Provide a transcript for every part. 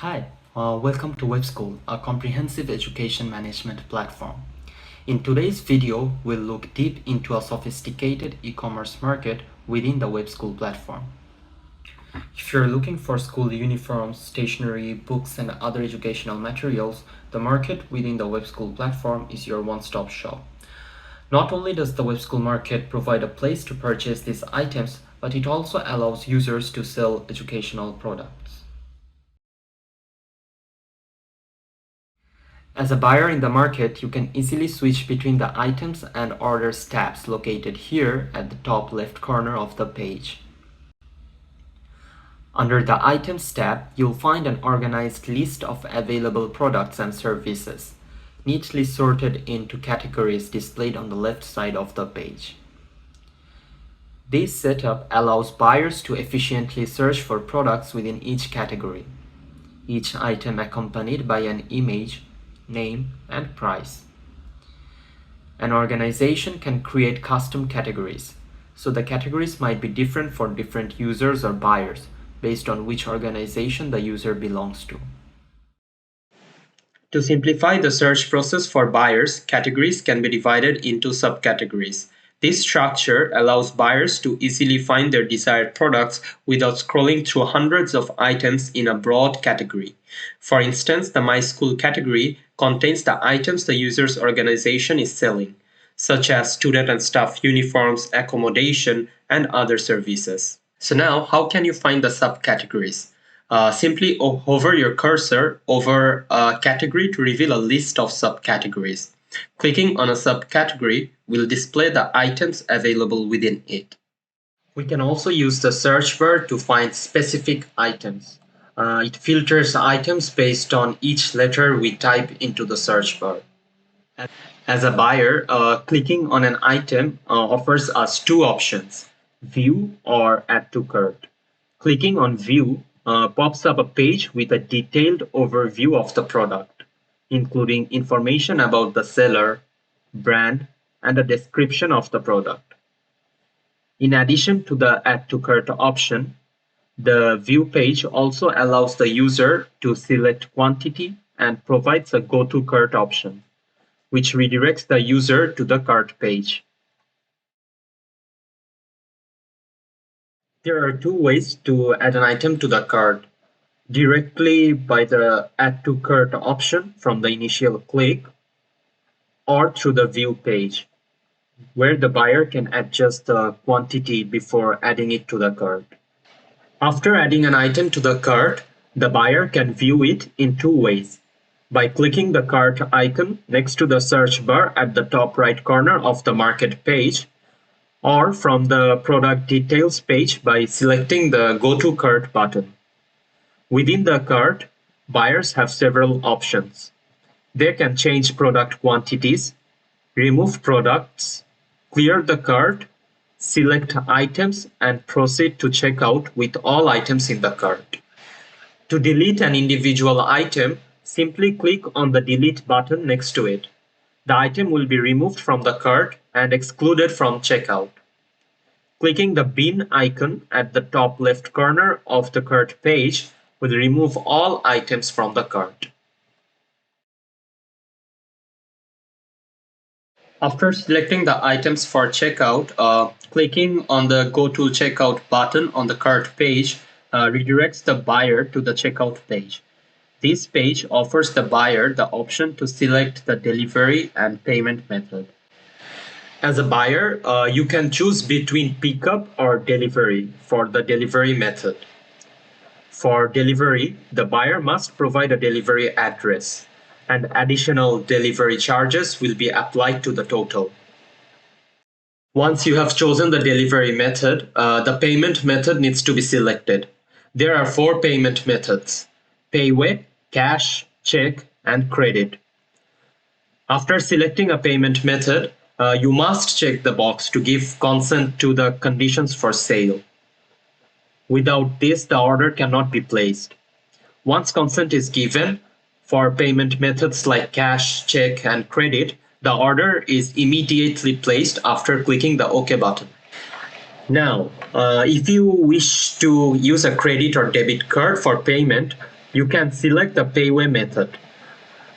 Hi, welcome to WebSchool, a comprehensive education management platform. In today's video, we'll look deep into a sophisticated e-commerce market within the WebSchool platform. If you're looking for school uniforms, stationery, books, and other educational materials, the market within the WebSchool platform is your one-stop shop. Not only does the WebSchool market provide a place to purchase these items, but it also allows users to sell educational products. As a buyer in the market, you can easily switch between the items and orders tabs located here at the top left corner of the page. Under the Items tab, you'll find an organized list of available products and services, neatly sorted into categories displayed on the left side of the page. This setup allows buyers to efficiently search for products within each category, each item accompanied by an image, name, and price. An organization can create custom categories, so the categories might be different for different users or buyers based on which organization the user belongs to. To simplify the search process for buyers, categories can be divided into subcategories. This structure allows buyers to easily find their desired products without scrolling through hundreds of items in a broad category. For instance, the My School category contains the items the user's organization is selling, such as student and staff uniforms, accommodation, and other services. So now, how can you find the subcategories? Simply hover your cursor over a category to reveal a list of subcategories. Clicking on a subcategory will display the items available within it. We can also use the search bar to find specific items. It filters items based on each letter we type into the search bar. As a buyer, clicking on an item offers us two options, View or Add to Cart. Clicking on View pops up a page with a detailed overview of the product, including information about the seller, brand, and a description of the product. In addition to the Add to Cart option, the View page also allows the user to select quantity and provides a Go to Cart option, which redirects the user to the cart page. There are two ways to add an item to the cart. Directly by the Add to Cart option from the initial click, or through the View page, where the buyer can adjust the quantity before adding it to the cart. After adding an item to the cart, the buyer can view it in two ways. By clicking the cart icon next to the search bar at the top right corner of the market page, or from the product details page by selecting the Go to Cart button. Within the cart, buyers have several options. They can change product quantities, remove products, clear the cart, select items, and proceed to checkout with all items in the cart. To delete an individual item, simply click on the Delete button next to it. The item will be removed from the cart and excluded from checkout. Clicking the Bin icon at the top left corner of the cart page will remove all items from the cart. After selecting the items for checkout, clicking on the Go to Checkout button on the cart page redirects the buyer to the checkout page. This page offers the buyer the option to select the delivery and payment method. As a buyer, you can choose between pickup or delivery for the delivery method. For delivery, the buyer must provide a delivery address, and additional delivery charges will be applied to the total. Once you have chosen the delivery method, the payment method needs to be selected. There are four payment methods: Payway, cash, check, and credit. After selecting a payment method, you must check the box to give consent to the conditions for sale. Without this, the order cannot be placed. Once consent is given, for payment methods like cash, check, and credit, the order is immediately placed after clicking the OK button. Now, if you wish to use a credit or debit card for payment, you can select the payway method.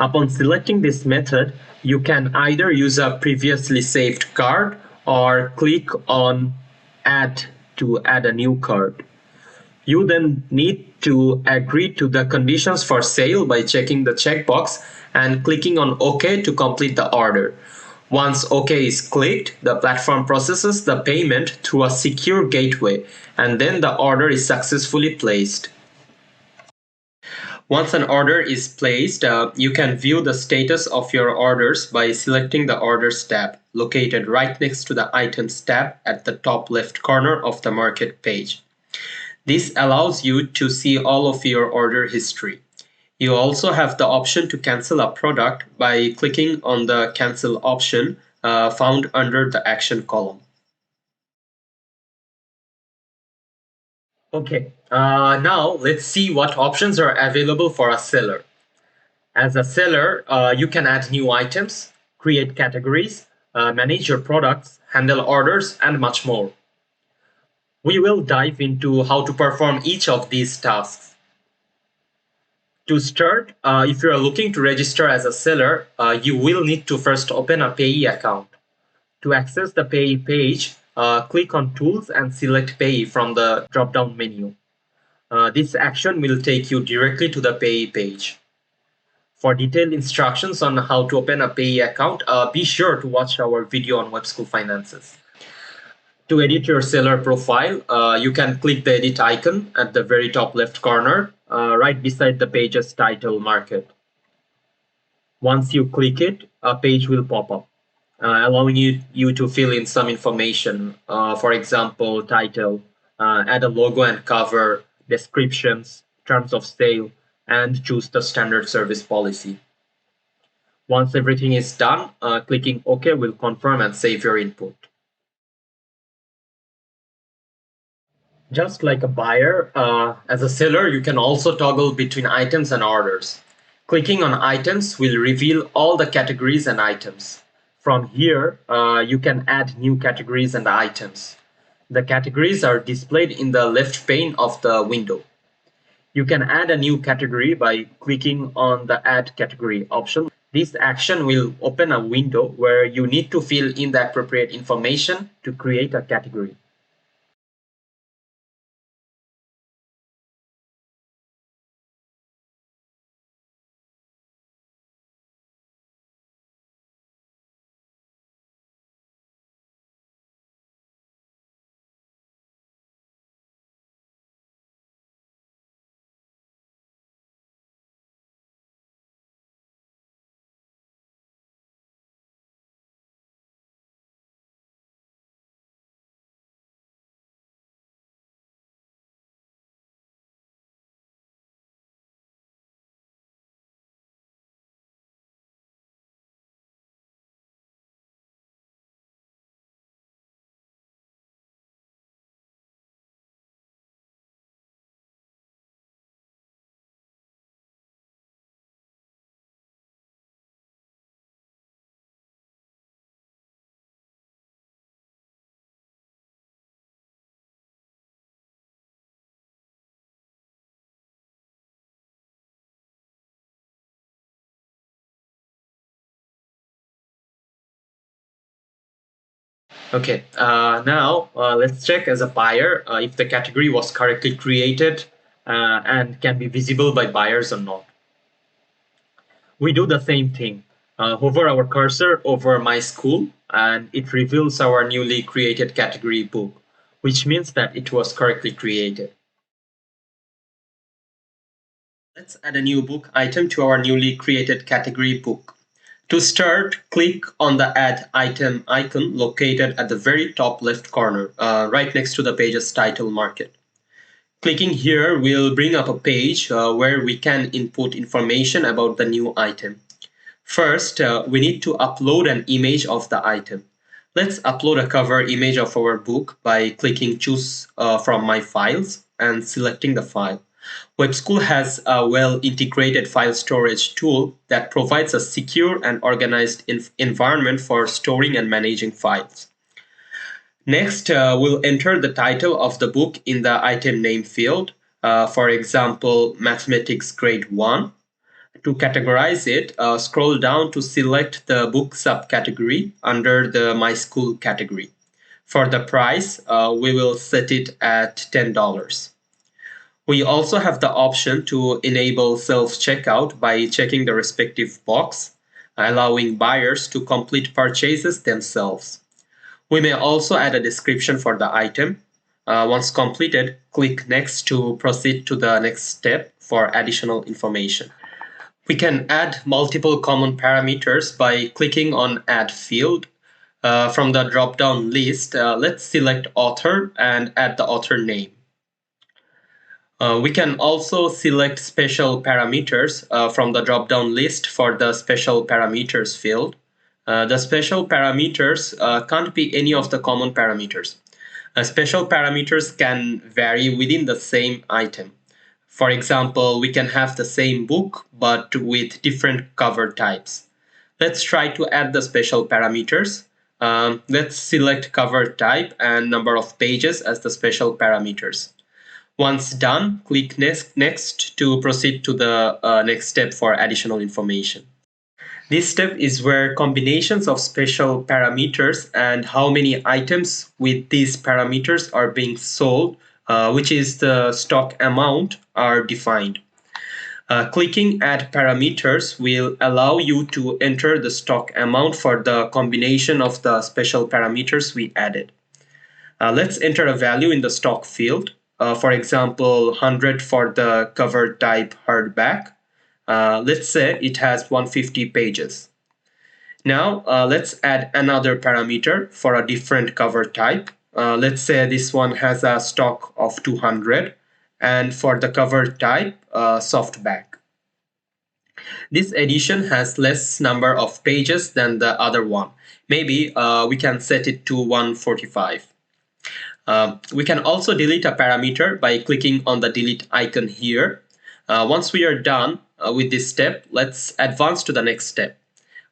Upon selecting this method, you can either use a previously saved card or click on Add to add a new card. You then need to agree to the conditions for sale by checking the checkbox and clicking on OK to complete the order. Once OK is clicked, the platform processes the payment through a secure gateway, and then the order is successfully placed. Once an order is placed, you can view the status of your orders by selecting the Orders tab, located right next to the Items tab at the top left corner of the Market page. This allows you to see all of your order history. You also have the option to cancel a product by clicking on the Cancel option found under the Action column. Okay, now let's see what options are available for a seller. As a seller, you can add new items, create categories, manage your products, handle orders, and much more. We will dive into how to perform each of these tasks. To start, if you are looking to register as a seller, you will need to first open a payee account. To access the payee page, click on Tools and select Payee from the drop-down menu. This action will take you directly to the payee page. For detailed instructions on how to open a payee account, be sure to watch our video on WebSchool Finances. To edit your seller profile, you can click the edit icon at the very top left corner, right beside the page's title Market. Once you click it, a page will pop up, allowing you to fill in some information, for example, title, add a logo and cover, descriptions, terms of sale, and choose the standard service policy. Once everything is done, clicking OK will confirm and save your input. Just like a buyer, as a seller, you can also toggle between items and orders. Clicking on items will reveal all the categories and items. From here, you can add new categories and items. The categories are displayed in the left pane of the window. You can add a new category by clicking on the Add Category option. This action will open a window where you need to fill in the appropriate information to create a category. Okay, now let's check as a buyer if the category was correctly created and can be visible by buyers or not. We do the same thing. Hover our cursor over My School and it reveals our newly created category book, which means that it was correctly created. Let's add a new book item to our newly created category book. To start, click on the Add Item icon located at the very top left corner, right next to the page's title Market. Clicking here will bring up a page where we can input information about the new item. First, we need to upload an image of the item. Let's upload a cover image of our book by clicking Choose from My Files and selecting the file. WebSchool has a well-integrated file storage tool that provides a secure and organized environment for storing and managing files. Next, we'll enter the title of the book in the item name field. For example, mathematics grade 1. To categorize it, scroll down to select the book subcategory under the My School category. For the price, we will set it at $10. We also have the option to enable self-checkout by checking the respective box, allowing buyers to complete purchases themselves. We may also add a description for the item. Once completed, click Next to proceed to the next step for additional information. We can add multiple common parameters by clicking on Add Field. From the drop-down list, let's select Author and add the author name. We can also select special parameters from the drop-down list for the special parameters field. The special parameters can't be any of the common parameters. Special parameters can vary within the same item. For example, we can have the same book but with different cover types. Let's try to add the special parameters. Let's select cover type and number of pages as the special parameters. Once done, click Next to proceed to the next step for additional information. This step is where combinations of special parameters and how many items with these parameters are being sold, which is the stock amount, are defined. Clicking Add Parameters will allow you to enter the stock amount for the combination of the special parameters we added. Let's enter a value in the stock field. For example, 100 for the cover type hardback. Let's say it has 150 pages. Now let's add another parameter for a different cover type. Let's say this one has a stock of 200 and for the cover type softback. This edition has less number of pages than the other one. Maybe we can set it to 145. We can also delete a parameter by clicking on the delete icon here. Once we are done with this step, let's advance to the next step,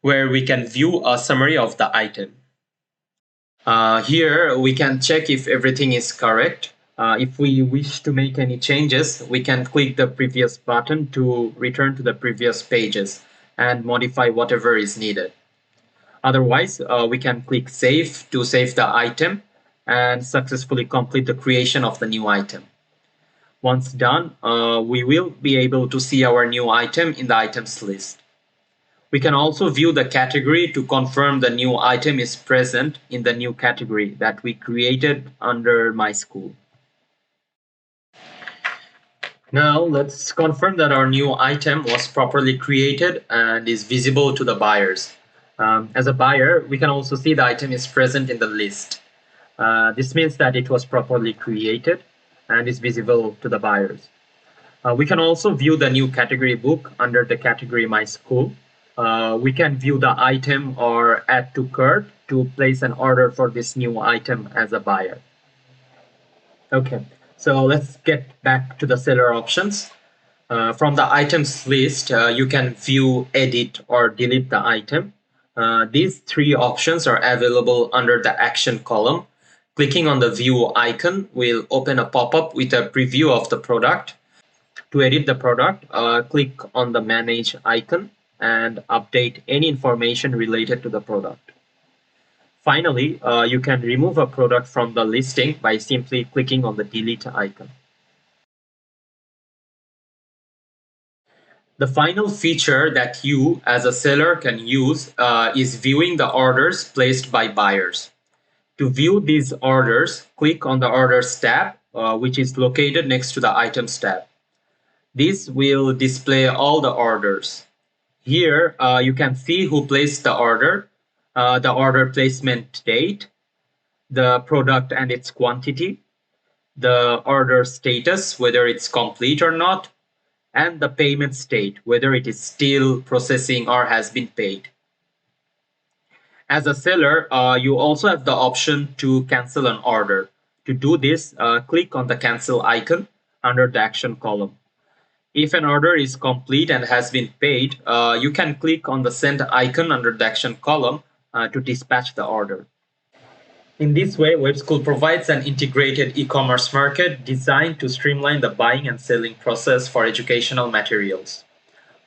where we can view a summary of the item. Here we can check if everything is correct. If we wish to make any changes, we can click the previous button to return to the previous pages and modify whatever is needed. Otherwise, we can click Save to save the item and successfully complete the creation of the new item. Once done, we will be able to see our new item in the items list. We can also view the category to confirm the new item is present in the new category that we created under My School. Now let's confirm that our new item was properly created and is visible to the buyers. As a buyer, we can also see the item is present in the list. This means that it was properly created and is visible to the buyers. We can also view the new category book under the category My School. We can view the item or add to cart to place an order for this new item as a buyer. Okay, so let's get back to the seller options. From the items list, you can view, edit, or delete the item. These three options are available under the action column. Clicking on the view icon will open a pop-up with a preview of the product. To edit the product, click on the manage icon and update any information related to the product. Finally, you can remove a product from the listing by simply clicking on the delete icon. The final feature that you as a seller can use is viewing the orders placed by buyers. To view these orders, click on the Orders tab, which is located next to the Items tab. This will display all the orders. Here, you can see who placed the order placement date, the product and its quantity, the order status, whether it's complete or not, and the payment state, whether it is still processing or has been paid. As a seller, you also have the option to cancel an order. To do this, click on the cancel icon under the action column. If an order is complete and has been paid, you can click on the send icon under the action column to dispatch the order. In this way, WebSchool provides an integrated e-commerce market designed to streamline the buying and selling process for educational materials.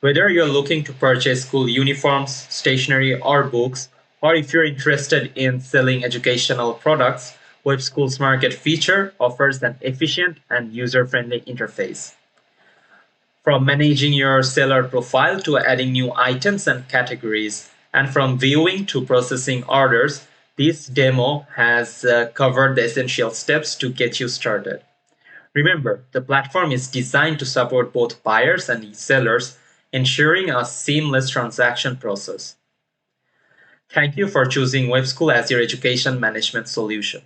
Whether you're looking to purchase school uniforms, stationery, or books, or if you're interested in selling educational products, WebSchool's Market feature offers an efficient and user-friendly interface. From managing your seller profile to adding new items and categories, and from viewing to processing orders, this demo has covered the essential steps to get you started. Remember, the platform is designed to support both buyers and sellers, ensuring a seamless transaction process. Thank you for choosing WebSchool as your education management solution.